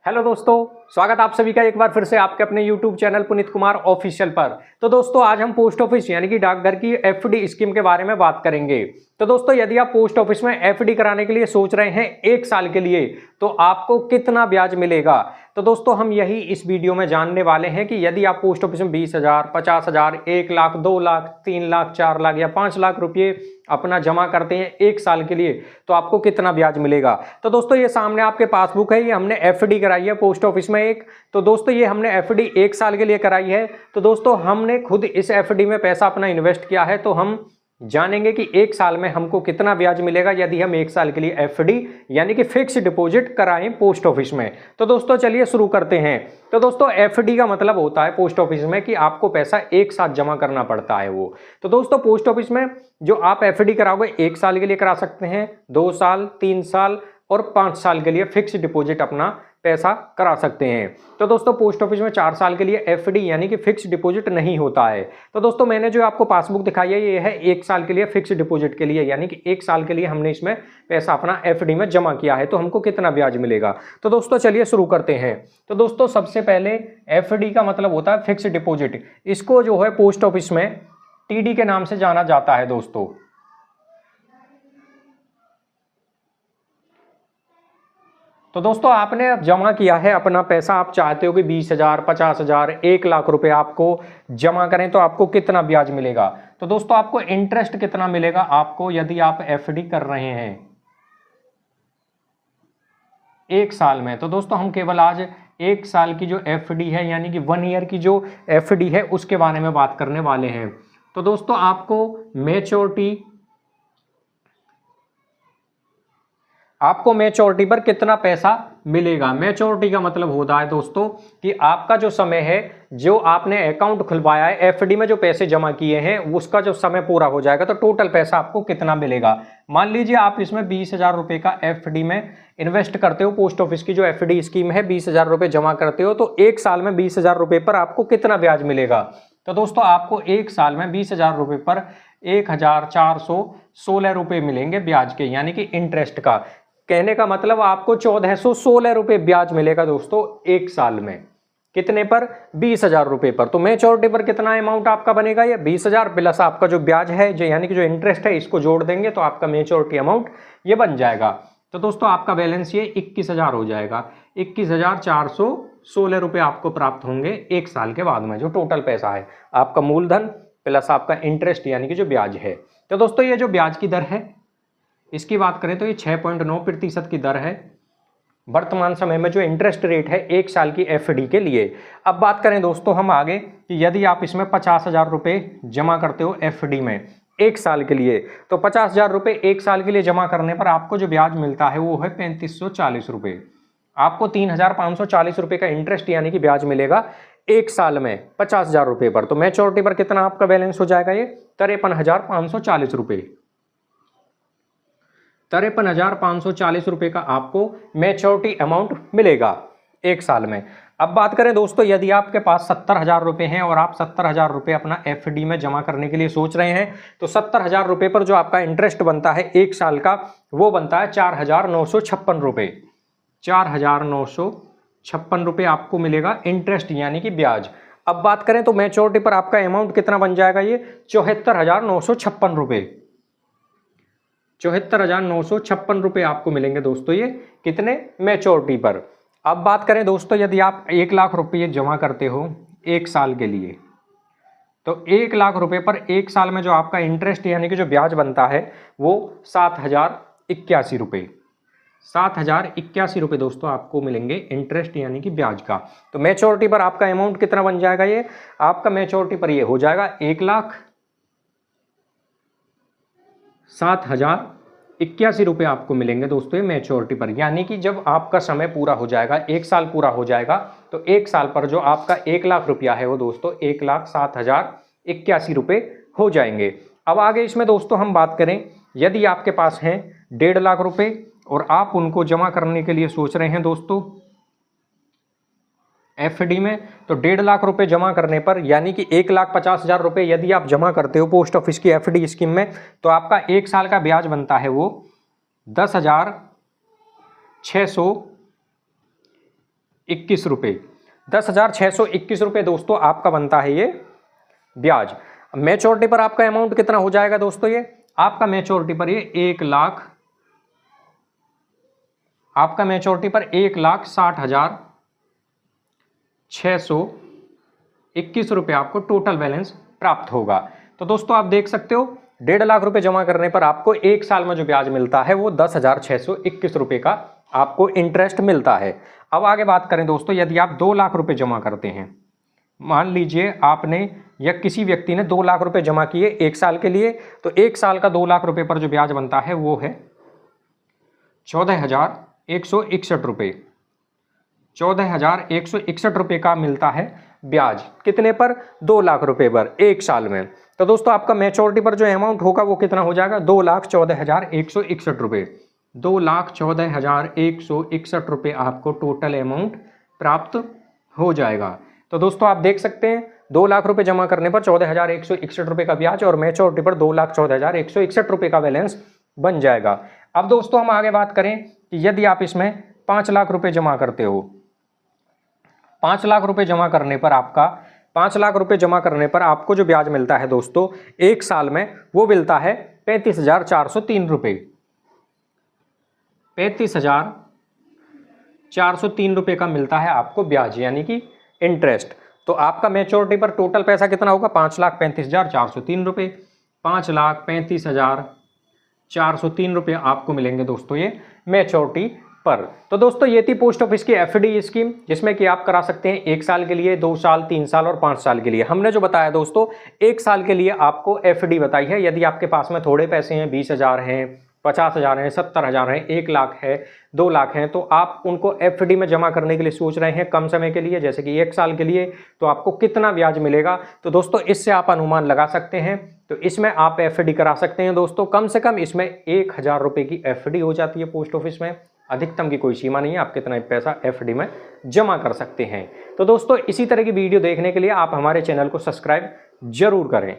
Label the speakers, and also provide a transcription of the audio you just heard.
Speaker 1: Hello दोस्तों, स्वागत आप सभी का एक बार फिर से आपके अपने YouTube channel Puneet Kumar official पर। तो दोस्तों आज हम पोस्ट ऑफिस यानी कि डाकघर की एफडी स्कीम के बारे में बात करेंगे। तो दोस्तों यदि आप पोस्ट ऑफिस में एफडी कराने के लिए सोच रहे हैं 1 साल के लिए, तो आपको कितना ब्याज मिलेगा। तो दोस्तों हम यही इस वीडियो में जानने वाले हैं कि यदि आप पोस्ट ऑफिस में 20,000, 50,000, 1 लाख, 2 लाख, 3 लाख, 4 लाख या 5 लाख रुपये अपना जमा करते हैं 1 साल के लिए, तो आपको कितना ब्याज मिलेगा। तो दोस्तों ये सामने आपके पासबुक है, ये हमने एफडी कराई है पोस्ट ऑफिस में एक। तो दोस्तों ये हमने एफडी 1 साल के लिए कराई है। तो दोस्तों हमने खुद इस एफडी में पैसा अपना इन्वेस्ट किया है, तो हम जानेंगे कि 1 साल में हमको कितना ब्याज मिलेगा यदि हम 1 साल के लिए एफडी यानी कि फिक्स डिपॉजिट कराएं पोस्ट ऑफिस में। तो दोस्तों चलिए शुरू करते हैं। तो दोस्तों एफडी का मतलब होता है पोस्ट ऑफिस में कि आपको पैसा एक साथ जमा करना पड़ता है वो। तो दोस्तों पोस्ट ऑफिस में जो आप एफडी कराओगे 1 साल के लिए करा सकते हैं, 2 साल, 3 साल और 5 साल के लिए फिक्स डिपॉजिट अपना पैसा करा सकते हैं। तो दोस्तों पोस्ट ऑफिस में 4 साल के लिए एफडी यानी कि फिक्स डिपॉजिट नहीं होता है। तो दोस्तों मैंने जो आपको पासबुक दिखाई है ये है 1 साल के लिए फिक्स डिपॉजिट के लिए, यानी कि 1 साल के लिए हमने इसमें पैसा अपना एफडी में जमा किया है, तो हमको कितना ब्याज मिलेगा। तो दोस्तों चलिए शुरू करते हैं। तो दोस्तों सबसे पहले एफडी का मतलब होता है फिक्स डिपॉजिट। इसको जो है पोस्ट ऑफिस में टीडी के नाम से जाना जाता है दोस्तों। तो दोस्तों आपने अब जमा किया है अपना पैसा, आप चाहते हो कि 20,000, 50,000, 1 लाख रुपए आपको जमा करें, तो आपको कितना ब्याज मिलेगा। तो दोस्तों आपको इंटरेस्ट कितना मिलेगा आपको यदि आप एफडी कर रहे हैं 1 साल में। तो दोस्तों हम केवल आज 1 साल की जो एफडी है यानी कि 1 ईयर की जो एफडी है उसके बारे में बात करने वाले हैं। तो दोस्तों आपको मैच्योरिटी पर कितना पैसा मिलेगा। मैच्योरिटी का मतलब होता है दोस्तों कि आपका जो समय है, जो आपने अकाउंट खुलवाया है एफडी में जो पैसे जमा किए हैं उसका जो समय पूरा हो जाएगा, तो टोटल पैसा आपको कितना मिलेगा। मान लीजिए आप इसमें 20,000 रुपये का एफडी में इन्वेस्ट करते हो, पोस्ट ऑफिस की जो एफडी स्कीम है 20,000 रुपये जमा करते हो, तो 1 साल में 20,000 रुपये पर आपको कितना ब्याज मिलेगा। तो दोस्तों आपको 1 साल में 20,000 रुपये पर 1,416 रुपये मिलेंगे ब्याज के, यानी कि इंटरेस्ट का। कहने का मतलब आपको 1,416 रुपये ब्याज मिलेगा दोस्तों 1 साल में। कितने पर? 20,000 रुपये पर। तो मैच्योरिटी पर कितना अमाउंट आपका बनेगा, ये 20,000 प्लस आपका जो ब्याज है जो यानी कि जो इंटरेस्ट है इसको जोड़ देंगे तो आपका मैच्योरिटी अमाउंट ये बन जाएगा। तो दोस्तों आपका बैलेंस ये 21,000 हो जाएगा। 21,416 रुपये आपको प्राप्त होंगे 1 साल के बाद में, जो टोटल पैसा है आपका मूलधन प्लस आपका इंटरेस्ट यानी कि जो ब्याज है। तो दोस्तों ये जो ब्याज की दर है इसकी बात करें तो ये 6.9% की दर है वर्तमान समय में जो इंटरेस्ट रेट है 1 साल की एफडी के लिए। अब बात करें दोस्तों हम आगे कि यदि आप इसमें 50,000 रुपये जमा करते हो एफडी में 1 साल के लिए, तो 50,000 रुपये 1 साल के लिए जमा करने पर आपको जो ब्याज मिलता है वो है 3,540 रुपये। आपको 3,540 रुपये का इंटरेस्ट यानी कि ब्याज मिलेगा 1 साल में 50,000 रुपये पर। तो मैच्योरिटी पर कितना आपका बैलेंस हो जाएगा, ये 53,540 रुपये। 53,540 रुपये का आपको मैच्योरिटी अमाउंट मिलेगा 1 साल में। अब बात करें दोस्तों यदि आपके पास 70,000 रुपये हैं और आप 70,000 रुपये अपना एफडी में जमा करने के लिए सोच रहे हैं, तो 70,000 रुपये पर जो आपका इंटरेस्ट बनता है 1 साल का वो बनता है 4,956 रुपये। 4,956 रुपये आपको मिलेगा इंटरेस्ट यानी कि ब्याज। अब बात करें तो मैच्योरिटी पर आपका अमाउंट कितना बन जाएगा, ये 74,956 रुपये। 74,956 रुपये आपको मिलेंगे दोस्तों ये कितने, मैच्योरिटी पर। अब बात करें दोस्तों यदि आप 1 लाख रुपये जमा करते हो 1 साल के लिए, तो 1 लाख रुपये पर 1 साल में जो आपका इंटरेस्ट यानी कि जो ब्याज बनता है वो 7,081 रुपये। 7,081 रुपये दोस्तों आपको मिलेंगे इंटरेस्ट यानी कि ब्याज का। तो मैच्योरिटी पर आपका अमाउंट कितना बन जाएगा, ये आपका मैच्योरिटी पर ये हो जाएगा 1,07,081 रुपये आपको मिलेंगे दोस्तों ये मैच्योरिटी पर। यानी कि जब आपका समय पूरा हो जाएगा, 1 साल पूरा हो जाएगा, तो 1 साल पर जो आपका 1 लाख रुपया है वो दोस्तों 1,07,081 रुपये हो जाएंगे। अब आगे इसमें दोस्तों हम बात करें यदि आपके पास हैं 1.5 लाख रुपये और आप उनको जमा करने के लिए सोच रहे हैं दोस्तों एफडी में, तो 1.5 लाख रुपए जमा करने पर यानी कि 1,50,000 रुपये यदि आप जमा करते हो पोस्ट ऑफिस की एफडी स्कीम में, तो आपका 1 साल का ब्याज बनता है वो 10,600 रुपये, 10,621 रुपये दोस्तों आपका बनता है ये ब्याज। मैच्योरिटी पर आपका अमाउंट कितना हो जाएगा दोस्तों, ये आपका मैच्योरिटी पर ये 1,60,621 रुपये आपको टोटल बैलेंस प्राप्त होगा। तो दोस्तों आप देख सकते हो 1.5 लाख रुपए जमा करने पर आपको 1 साल में जो ब्याज मिलता है वो 10,621 रुपये का आपको इंटरेस्ट मिलता है। अब आगे बात करें दोस्तों, यदि आप 2 लाख रुपए जमा करते हैं, मान लीजिए आपने या किसी व्यक्ति ने 2 लाख रुपए जमा किए 1 साल के लिए, तो 1 साल का 2 लाख रुपए पर जो ब्याज बनता है वो है 14,161 रुपये। 14,161 रुपये का मिलता है ब्याज, कितने पर, 2 लाख रुपए पर 1 साल में। तो दोस्तों आपका मैच्योरिटी पर जो अमाउंट होगा वो कितना हो जाएगा, 2,14,161 रुपये। 2,14,161 रुपये आपको टोटल अमाउंट प्राप्त हो जाएगा। तो दोस्तों आप देख सकते हैं 2 लाख रुपए जमा करने पर 14,161 रुपये का ब्याज और मैच्योरिटी पर 2,14,161 रुपये का बैलेंस बन जाएगा। अब दोस्तों हम आगे बात करें कि यदि आप इसमें 5 लाख रुपए जमा करते हो, 5 लाख रुपए जमा करने पर आपको जो ब्याज मिलता है दोस्तों 1 साल में वो मिलता है 35,403 रुपये। 35,403 रुपये का मिलता है आपको ब्याज, यानी कि इंटरेस्ट। तो आपका मैच्योरिटी पर टोटल पैसा कितना होगा, 5,35,403 रुपये। 5,35,403 रुपये आपको मिलेंगे दोस्तों ये मैच्योरिटी पर। तो दोस्तों ये थी पोस्ट ऑफिस की एफडी स्कीम, जिसमें कि आप करा सकते हैं 1 साल के लिए, 2 साल, 3 साल और 5 साल के लिए। हमने जो बताया दोस्तों 1 साल के लिए आपको एफडी बताई है। यदि आपके पास में थोड़े पैसे हैं, 20,000 हैं, 50,000 हैं, 70,000 हैं, 1 लाख है, 2 लाख हैं, तो आप उनको एफडी में जमा करने के लिए सोच रहे हैं कम समय के लिए, जैसे कि 1 साल के लिए, तो आपको कितना ब्याज मिलेगा, तो दोस्तों इससे आप अनुमान लगा सकते हैं। तो इसमें आप एफडी करा सकते हैं दोस्तों। कम से कम इसमें 1,000 रुपये की एफडी हो जाती है पोस्ट ऑफिस में। अधिकतम की कोई सीमा नहीं है, आप कितना पैसा एफडी में जमा कर सकते हैं। तो दोस्तों इसी तरह की वीडियो देखने के लिए आप हमारे चैनल को सब्सक्राइब जरूर करें।